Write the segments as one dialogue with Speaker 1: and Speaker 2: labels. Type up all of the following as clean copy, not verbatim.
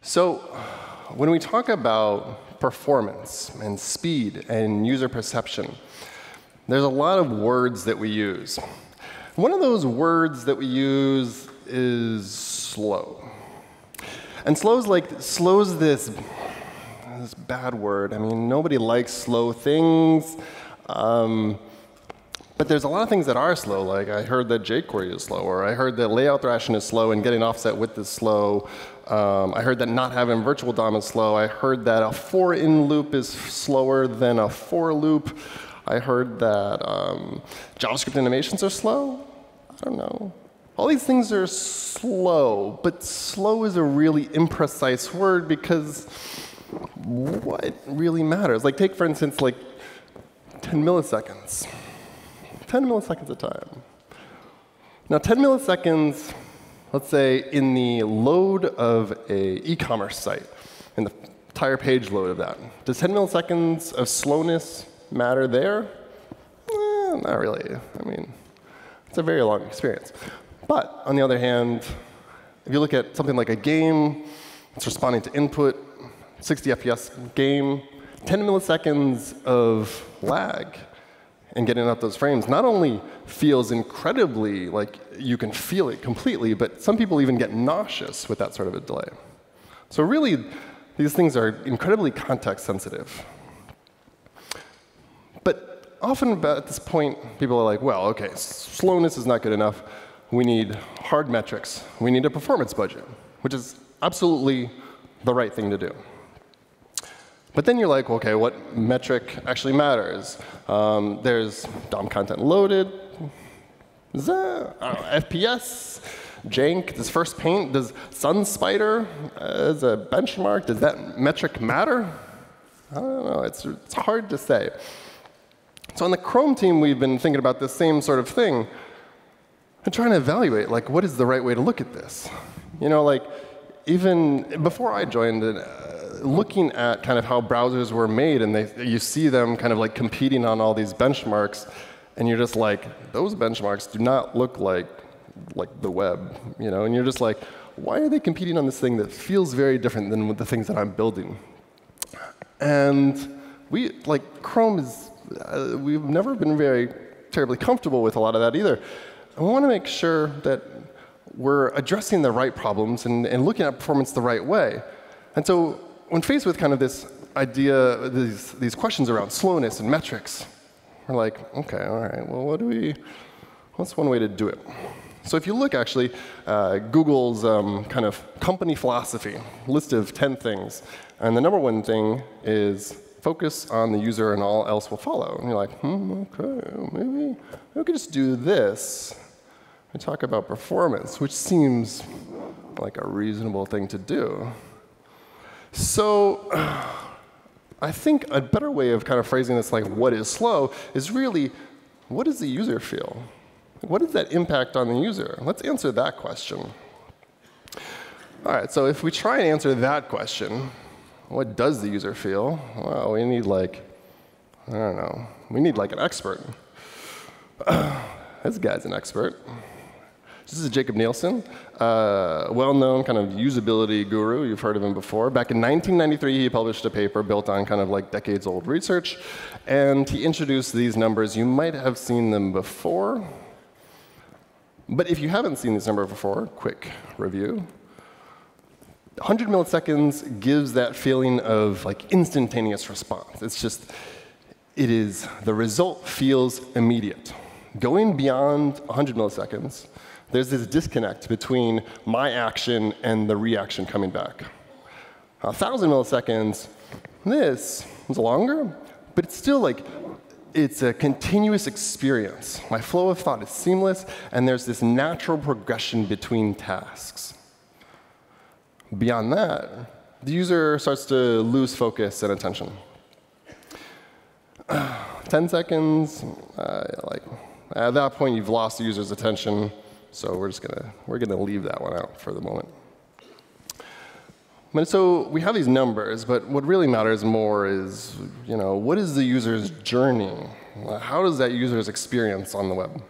Speaker 1: So when we talk about performance and speed and user perception, there's a lot of words that we use. One of those words that we use is slow. And slow's this bad word. I mean, nobody likes slow things. But there's a lot of things that are slow, like I heard that jQuery is slow, or I heard that layout thrashing is slow and getting offset width is slow. I heard that not having virtual DOM is slow. I heard that a for-in loop is slower than a for loop. I heard that JavaScript animations are slow. I don't know. All these things are slow, but slow is a really imprecise word because what really matters? Like take, for instance, like 10 milliseconds. 10 milliseconds of time. Now, 10 milliseconds, let's say, in the load of an e-commerce site, in the entire page load of that. Does 10 milliseconds of slowness matter there? Not really. I mean, it's a very long experience. But on the other hand, if you look at something like a game, it's responding to input, 60 FPS game, 10 milliseconds of lag and getting out those frames not only feels incredibly like you can feel it completely, but some people even get nauseous with that sort of a delay. So really, these things are incredibly context sensitive. But often at this point, people are like, well, OK, slowness is not good enough. We need hard metrics. We need a performance budget, which is absolutely the right thing to do. But then you're like, OK, what metric actually matters? There's DOM content loaded. Is that, FPS, jank, does first paint, does SunSpider as a benchmark, does that metric matter? I don't know. It's hard to say. So on the Chrome team, we've been thinking about this same sort of thing and trying to evaluate, like, what is the right way to look at this? You know, like, even before I joined, looking at kind of how browsers were made, and you see them kind of like competing on all these benchmarks, and you're just like, those benchmarks do not look like the web, you know? And you're just like, why are they competing on this thing that feels very different than with the things that I'm building? And Chrome is, we've never been very terribly comfortable with a lot of that either. And we want to make sure that we're addressing the right problems and looking at performance the right way. And so when faced with kind of this idea, these questions around slowness and metrics, we're like, OK, all right, well, what's one way to do it? So if you look, actually, Google's kind of company philosophy, list of 10 things, and the number one thing is focus on the user and all else will follow. And you're like, OK, maybe we could just do this and talk about performance, which seems like a reasonable thing to do. So I think a better way of kind of phrasing this, like what is slow, is really, what does the user feel? What does that impact on the user? Let's answer that question. All right, so if we try and answer that question, what does the user feel? Well, we need like, I don't know, we need like an expert. This guy's an expert. This is Jakob Nielsen, well-known kind of usability guru. You've heard of him before. Back in 1993, he published a paper built on kind of like decades-old research. And he introduced these numbers. You might have seen them before. But if you haven't seen these numbers before, quick review. 100 milliseconds gives that feeling of like instantaneous response. It's just, the result feels immediate. Going beyond 100 milliseconds, there's this disconnect between my action and the reaction coming back. 1,000 milliseconds, this is longer, but it's still like, it's a continuous experience. My flow of thought is seamless, and there's this natural progression between tasks. Beyond that, the user starts to lose focus and attention. 10 seconds, at that point, you've lost the user's attention. So we're gonna leave that one out for the moment. But so we have these numbers, but what really matters more is, you know, what is the user's journey? How does that user's experience on the web?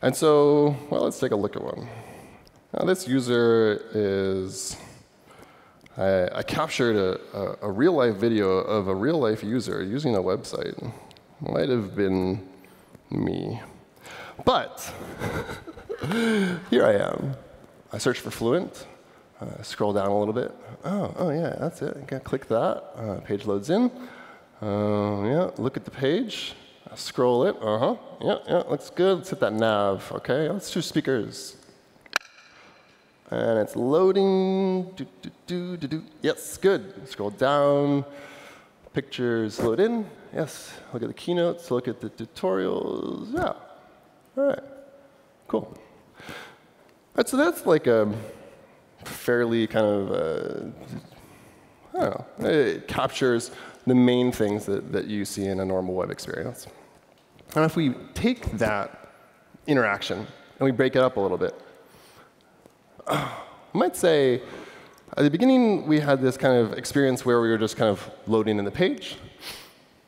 Speaker 1: And so, well, let's take a look at one. Now, this user is I captured a real-life video of a real-life user using a website. Might have been me. But here I am. I search for Fluent. Scroll down a little bit. Oh yeah, that's it. Click that. Page loads in. Yeah, look at the page. Scroll it. Yeah, looks good. Let's hit that nav. OK, let's choose speakers. And it's loading. Yes, good. Scroll down. Pictures load in. Yes. Look at the keynotes. Look at the tutorials. Yeah. All right. Cool. All right, so that's like a fairly kind of, I don't know, it captures the main things that you see in a normal web experience. And if we take that interaction and we break it up a little bit, I might say at the beginning we had this kind of experience where we were just kind of loading in the page,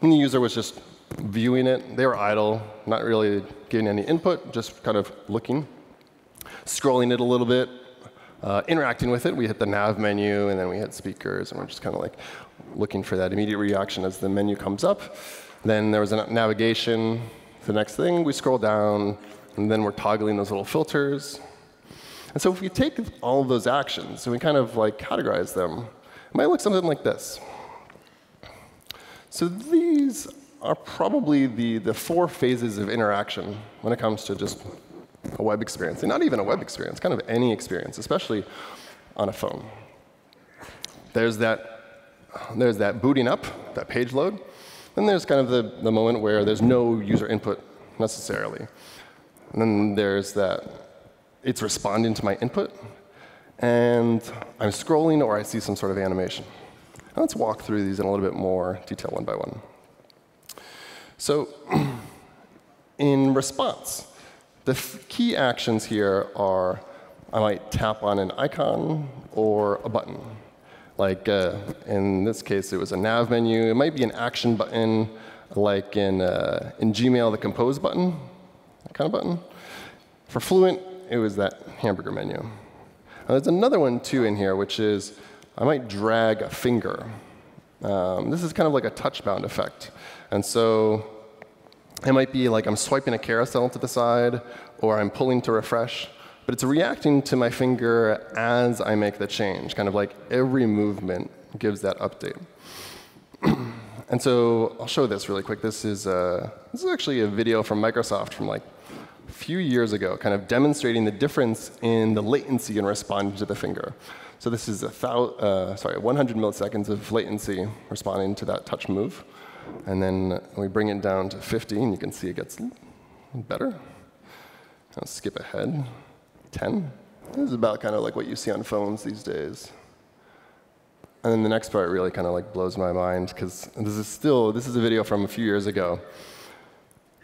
Speaker 1: and the user was just viewing it. They were idle, not really giving any input, just kind of looking, scrolling it a little bit, interacting with it. We hit the nav menu, and then we hit speakers, and we're just kind of like looking for that immediate reaction as the menu comes up. Then there was a navigation. The next thing, we scroll down, and then we're toggling those little filters. And so if we take all of those actions and we kind of like categorize them, it might look something like this. So these are probably the 4 phases of interaction when it comes to just a web experience. And not even a web experience, kind of any experience, especially on a phone. There's that booting up, that page load. Then there's kind of the moment where there's no user input necessarily. And then there's that it's responding to my input, and I'm scrolling or I see some sort of animation. Now let's walk through these in a little bit more detail one by one. So in response, the key actions here are I might tap on an icon or a button. Like in this case, it was a nav menu. It might be an action button, like in Gmail, the compose button, that kind of button. For Fluent, it was that hamburger menu. Now, there's another one, too, in here, which is I might drag a finger. This is kind of like a touch-bound effect. And so it might be like I'm swiping a carousel to the side, or I'm pulling to refresh. But it's reacting to my finger as I make the change. Kind of like every movement gives that update. And so I'll show this really quick. This is actually a video from Microsoft from like a few years ago, kind of demonstrating the difference in the latency in responding to the finger. So this is 100 milliseconds of latency responding to that touch move. And then we bring it down to 50, and you can see it gets better. I'll skip ahead. 10. This is about kind of like what you see on phones these days. And then the next part really kind of like blows my mind, because this is a video from a few years ago.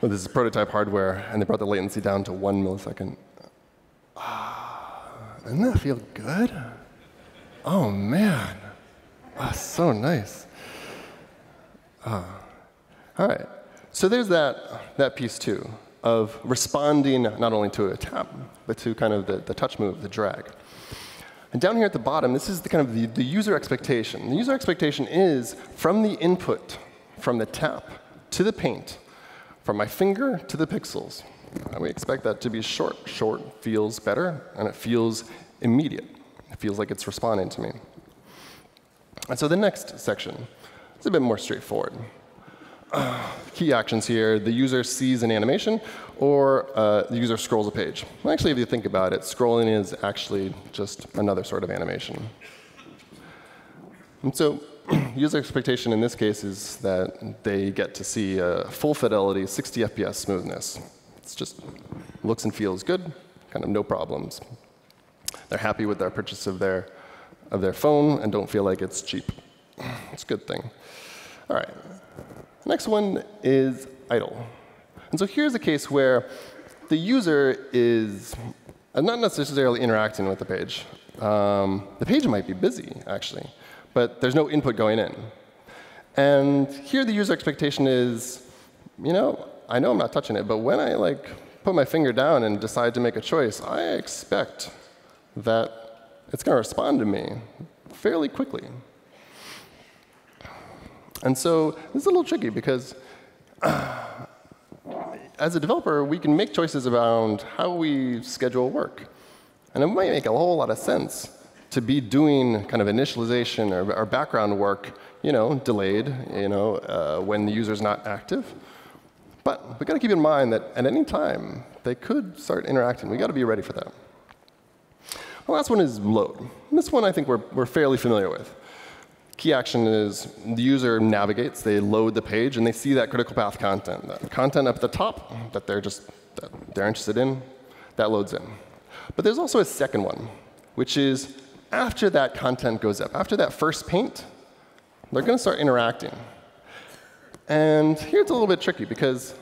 Speaker 1: Well, this is prototype hardware, and they brought the latency down to 1 millisecond. Doesn't that feel good? Oh, man. So nice. All right. So there's that piece, too, of responding not only to a tap, but to kind of the touch move, the drag. And down here at the bottom, this is the user expectation. The user expectation is from the input, from the tap to the paint, from my finger to the pixels. And we expect that to be short. Short feels better, and it feels immediate. It feels like it's responding to me. And so the next section is a bit more straightforward. Key actions here, the user sees an animation, or the user scrolls a page. Well, actually, if you think about it, scrolling is actually just another sort of animation. And so user expectation in this case is that they get to see full fidelity, 60 FPS smoothness. It's just looks and feels good, kind of no problems. They're happy with their purchase of their phone and don't feel like it's cheap. It's a good thing. All right. Next one is idle. And so here's a case where the user is not necessarily interacting with the page. The page might be busy, actually, but there's no input going in. And here the user expectation is, I know I'm not touching it, but when I put my finger down and decide to make a choice, I expect that it's going to respond to me fairly quickly. And so this is a little tricky because as a developer, we can make choices around how we schedule work. And it might make a whole lot of sense to be doing kind of initialization or background work, delayed, when the user's not active. But we've got to keep in mind that at any time, they could start interacting. We've got to be ready for that. The last one is load. And this one I think we're fairly familiar with. Key action is the user navigates, they load the page, and they see that critical path content. That content up at the top that they're interested in, that loads in. But there's also a second one, which is after that content goes up, after that first paint, they're going to start interacting. And here it's a little bit tricky because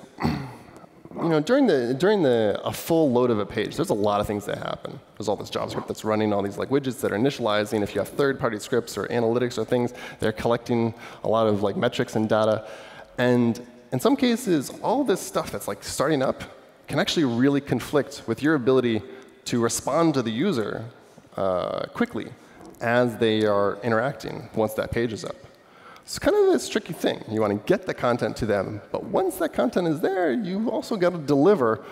Speaker 1: during a full load of a page, there's a lot of things that happen. There's all this JavaScript that's running, all these widgets that are initializing. If you have third-party scripts or analytics or things, they're collecting a lot of metrics and data. And in some cases, all this stuff that's starting up can actually really conflict with your ability to respond to the user quickly as they are interacting once that page is up. It's kind of this tricky thing. You want to get the content to them, but once that content is there, you've also got to deliver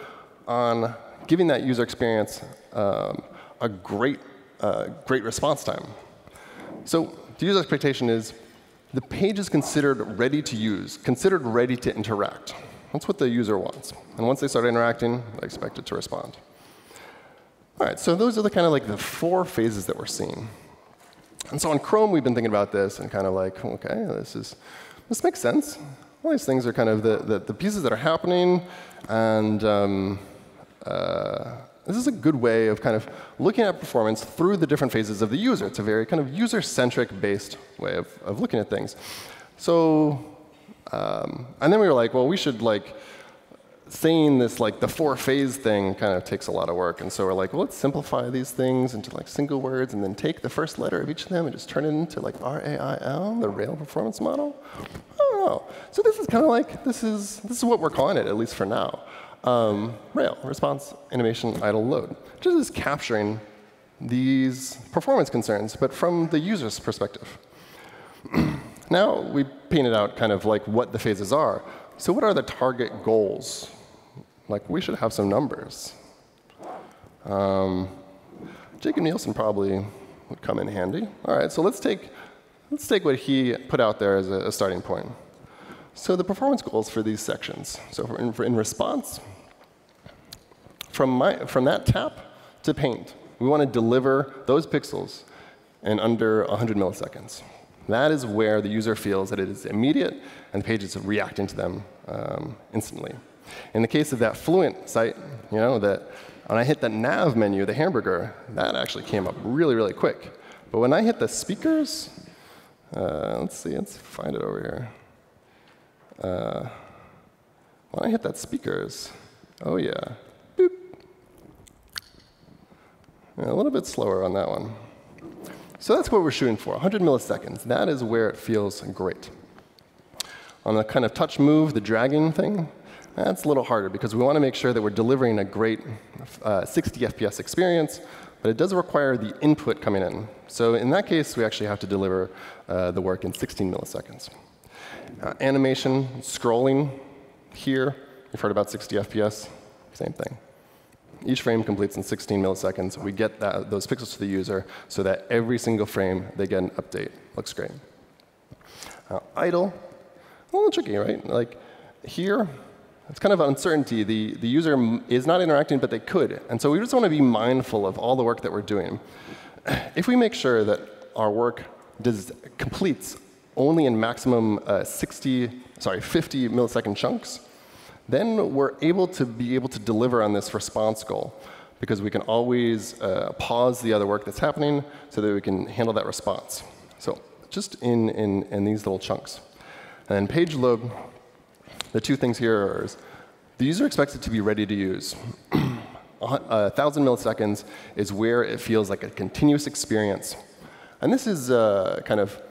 Speaker 1: on giving that user experience a great response time. So the user expectation is the page is considered ready to use, considered ready to interact. That's what the user wants. And once they start interacting, they expect it to respond. All right, so those are the kind of the 4 phases that we're seeing. And so on Chrome, we've been thinking about this and kind of OK, this makes sense. All these things are kind of the pieces that are happening. And this is a good way of kind of looking at performance through the different phases of the user. It's a very kind of user-centric based way of looking at things. So, and then we were like, well, we should saying this the 4-phase thing kind of takes a lot of work. And so we're like, well, let's simplify these things into single words and then take the first letter of each of them and just turn it into RAIL, the Rail Performance Model. I don't know. So this is kind of this is what we're calling it, at least for now. Rail, response, animation, idle, load. Just is capturing these performance concerns, but from the user's perspective. Now we painted out kind of what the phases are. So what are the target goals? We should have some numbers. Jakob Nielsen probably would come in handy. All right, so let's take what he put out there as a starting point. So the performance goals for these sections. So in response, from that tap to paint, we want to deliver those pixels in under 100 milliseconds. That is where the user feels that it is immediate and the page is reacting to them instantly. In the case of that Fluent site, that when I hit the nav menu, the hamburger, that actually came up really, really quick. But when I hit the speakers, let's find it over here. When I hit that speakers, oh yeah, boop. A little bit slower on that one. So that's what we're shooting for, 100 milliseconds. That is where it feels great. On the kind of touch move, the dragging thing, that's a little harder because we want to make sure that we're delivering a great 60 FPS experience, but it does require the input coming in. So in that case, we actually have to deliver the work in 16 milliseconds. Animation, scrolling here, you've heard about 60 FPS, same thing. Each frame completes in 16 milliseconds. We get those pixels to the user so that every single frame they get an update. Looks great. Idle, a little tricky, right? Here, it's kind of uncertainty. The user is not interacting, but they could. And so we just want to be mindful of all the work that we're doing. If we make sure that our work completes only in maximum 50 millisecond chunks, then we're able to deliver on this response goal because we can always pause the other work that's happening so that we can handle that response. So just in these little chunks. And then page load, the 2 things here are the user expects it to be ready to use. 1,000 milliseconds is where it feels like a continuous experience. And this is kind of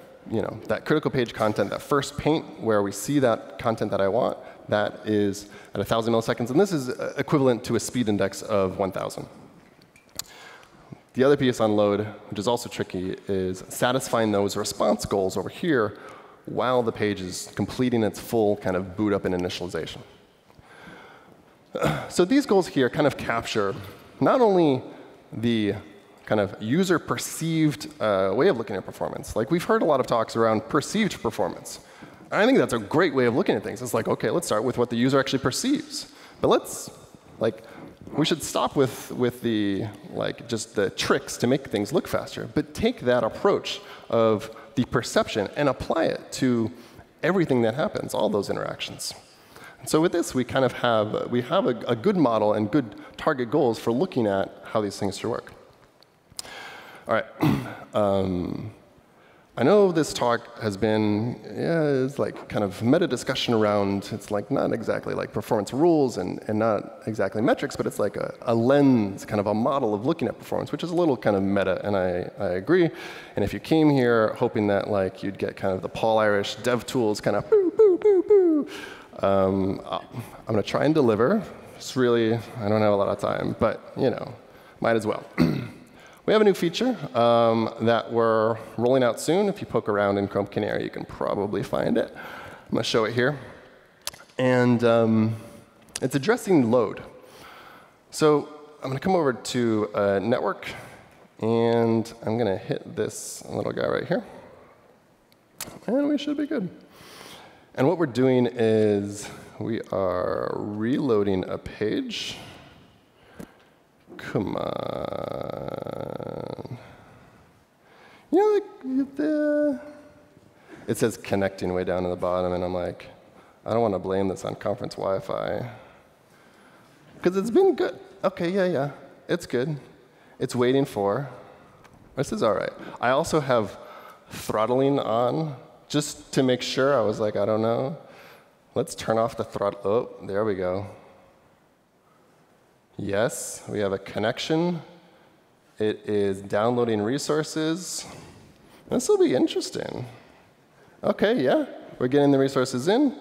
Speaker 1: that critical page content, that first paint where we see that content that I want. That is at 1,000 milliseconds. And this is equivalent to a speed index of 1,000. The other piece on load, which is also tricky, is satisfying those response goals over here while the page is completing its full kind of boot up and initialization. So these goals here kind of capture not only the kind of user-perceived way of looking at performance. Like, we've heard a lot of talks around perceived performance. And I think that's a great way of looking at things. It's like, OK, let's start with what the user actually perceives. But let's, like, we should stop with the, like, just the tricks to make things look faster, but take that approach of the perception and apply it to everything that happens, all those interactions. And so with this, we kind of have a good model and good target goals for looking at how these things should work. All right. I know this talk has been, it's like kind of meta discussion around, it's like not exactly like performance rules and not exactly metrics, but it's like a lens, kind of a model of looking at performance, which is a little kind of meta, and I agree. And if you came here hoping that like you'd get kind of the Paul Irish dev tools kind of boo, boo, boo, boo, I'm going to try and deliver. It's really, I don't have a lot of time, but you know, might as well. We have a new feature that we're rolling out soon. If you poke around in Chrome Canary, you can probably find it. I'm going to show it here. And it's addressing load. So I'm going to come over to network, and I'm going to hit this little guy right here. And we should be good. And what we're doing is we are reloading a page. Come on. You know, it says connecting way down to the bottom, and I'm like, I don't want to blame this on conference Wi-Fi. Because it's been good. OK, yeah, it's good. It's waiting for. This is all right. I also have throttling on, just to make sure. I was like, I don't know. Let's turn off the throttle. Oh, there we go. Yes, we have a connection. It is downloading resources. This will be interesting. OK, yeah, we're getting the resources in.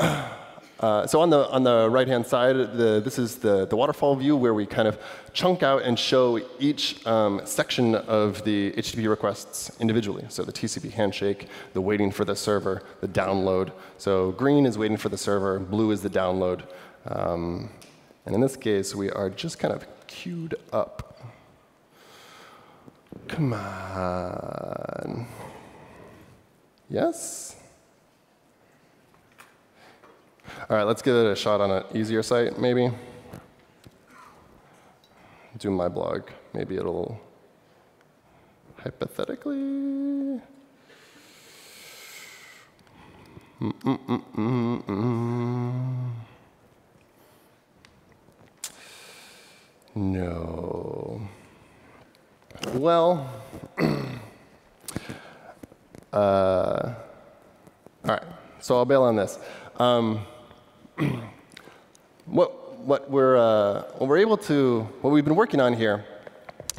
Speaker 1: So on the right-hand side, this is the waterfall view where we kind of chunk out and show each section of the HTTP requests individually. So the TCP handshake, the waiting for the server, the download. So green is waiting for the server, blue is the download. And in this case, we are just kind of queued up. Come on. Yes? All right, let's give it a shot on an easier site, maybe. Do my blog. Maybe it'll hypothetically. No. Well, all right. So I'll bail on this. What we've been working on here,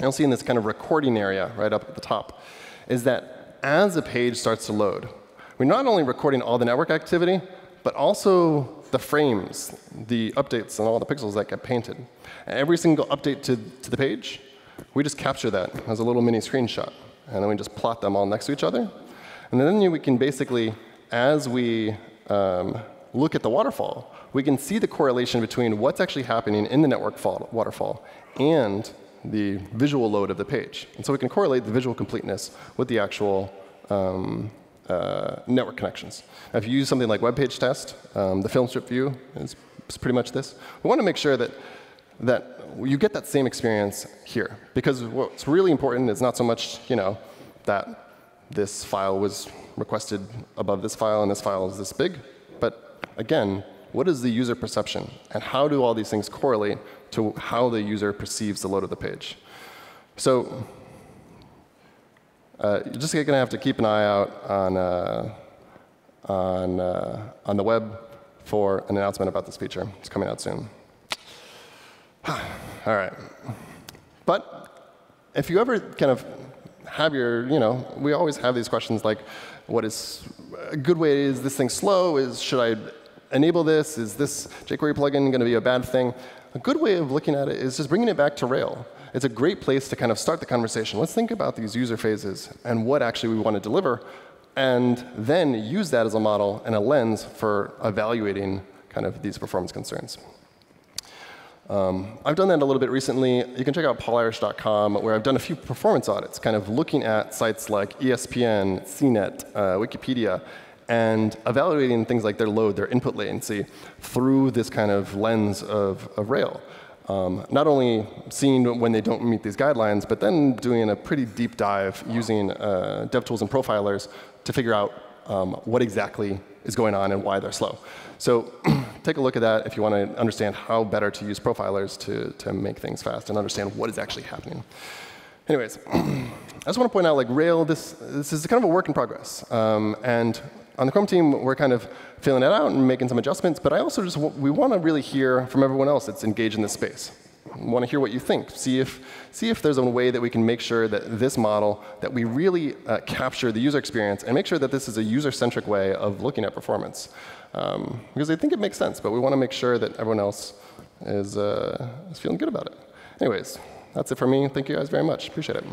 Speaker 1: you'll see in this kind of recording area right up at the top, is that as a page starts to load, we're not only recording all the network activity, but also the frames, the updates, and all the pixels that get painted. And every single update to the page, we just capture that as a little mini screenshot. And then we just plot them all next to each other. And then we can basically, as we look at the waterfall, we can see the correlation between what's actually happening in the network waterfall and the visual load of the page. And so we can correlate the visual completeness with the actual network connections. Now, if you use something like web page test, the film strip view is pretty much this. We want to make sure that you get that same experience here. Because what's really important is not so much that this file was requested above this file and this file is this big. But again, what is the user perception? And how do all these things correlate to how the user perceives the load of the page? So you're just going to have to keep an eye out on the web for an announcement about this feature. It's coming out soon. All right. But if you ever kind of have your, we always have these questions like, what is a good way? Is this thing slow? Should I enable this? Is this jQuery plugin going to be a bad thing? a good way of looking at it is just bringing it back to Rail. It's a great place to kind of start the conversation. Let's think about these user phases and what actually we want to deliver, and then use that as a model and a lens for evaluating kind of these performance concerns. I've done that a little bit recently. You can check out paulirish.com, where I've done a few performance audits, kind of looking at sites like ESPN, CNET, Wikipedia, and evaluating things like their load, their input latency, through this kind of lens of Rail. Not only seeing when they don't meet these guidelines, but then doing a pretty deep dive using DevTools and profilers to figure out what exactly is going on and why they're slow. So take a look at that if you want to understand how better to use profilers to make things fast and understand what is actually happening. Anyways, I just want to point out, like, Rail, this is kind of a work in progress. And on the Chrome team, we're kind of filling it out and making some adjustments. But I also we want to really hear from everyone else that's engaged in this space. We want to hear what you think. See if there's a way that we can make sure that this model, that we really capture the user experience and make sure that this is a user-centric way of looking at performance. Because I think it makes sense, but we want to make sure that everyone else is feeling good about it. Anyways, that's it for me. Thank you guys very much. Appreciate it.